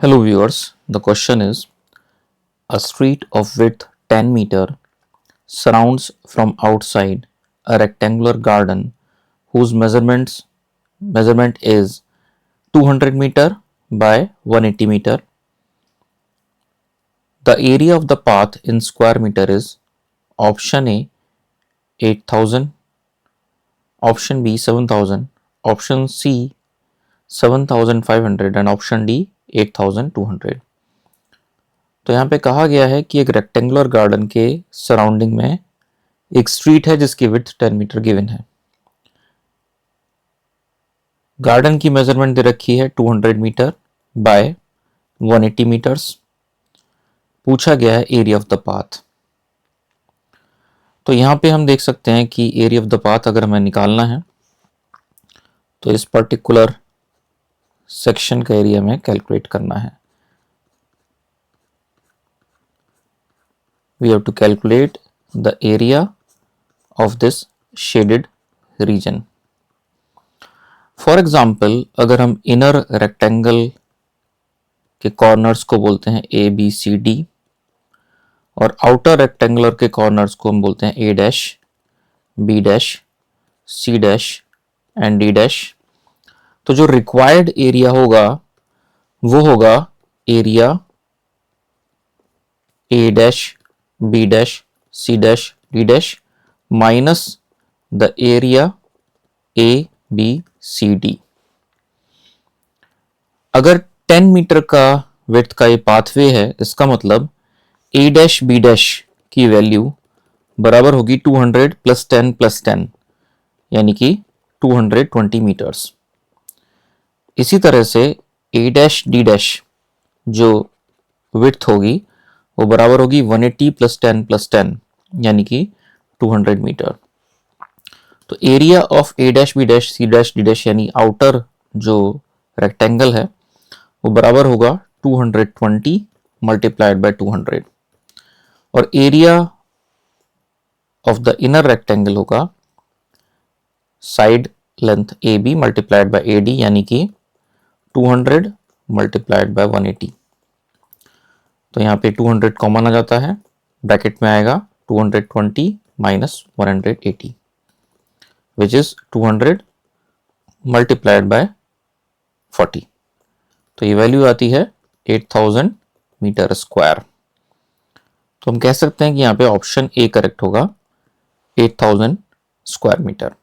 Hello viewers, the question is a street of width 10 meter surrounds from outside a rectangular garden whose measurement is 200 meter by 180 meter. The area of the path in square meter is option A 8000, option B 7000, option C 7500 and option D 8200. तो यहाँ पे कहा गया है कि एक rectangular garden के surrounding में एक स्ट्रीट है जिसकी विड्थ 10 मीटर गिवन है। गार्डन की मेजरमेंट दे रखी है 200 मीटर बाय 180 मीटर्स। पूछा गया है एरिया ऑफ द पाथ। तो यहाँ पे हम देख सकते हैं कि एरिया ऑफ द पाथ अगर हमें निकालना है तो इस पर्टिकुलर सेक्शन का एरिया में कैलकुलेट करना है। We have to calculate the area of this shaded region. For example, अगर हम inner rectangle के corners को बोलते हैं A, B, C, D और outer rectangular के corners को हम बोलते हैं A dash, B dash, C dash and D dash, तो जो required area होगा वो होगा area A dash, B dash, C dash, D dash minus the area A, B, C, D. अगर 10 मीटर का विड्थ का ये पाथवे है, इसका मतलब A dash B dash की वैल्यू बराबर होगी 200 प्लस 10 प्लस 10 यानी कि 220 मीटर्स। इसी तरह से A dash D dash जो विड्थ होगी वो बराबर होगी 180 प्लस 10 प्लस 10 यानी कि 200 मीटर। तो area of A dash B dash C dash D dash यानी आउटर जो रेक्टेंगल है वो बराबर होगा 220 मल्टीप्लाइड बाय 200 और area of the inner rectangle होगा side length A B multiplied by A D यानी कि 200 मल्टीप्लाइड बाय 180। तो यहाँ पे 200 कॉमन आ जाता है, ब्रैकेट में आएगा 220 minus 180 which is 200 multiplied by 40। तो ये वैल्यू आती है 8000 मीटर स्क्वायर। तो हम कह सकते हैं कि यहाँ पे ऑप्शन ए करेक्ट होगा 8000 स्क्वायर मीटर।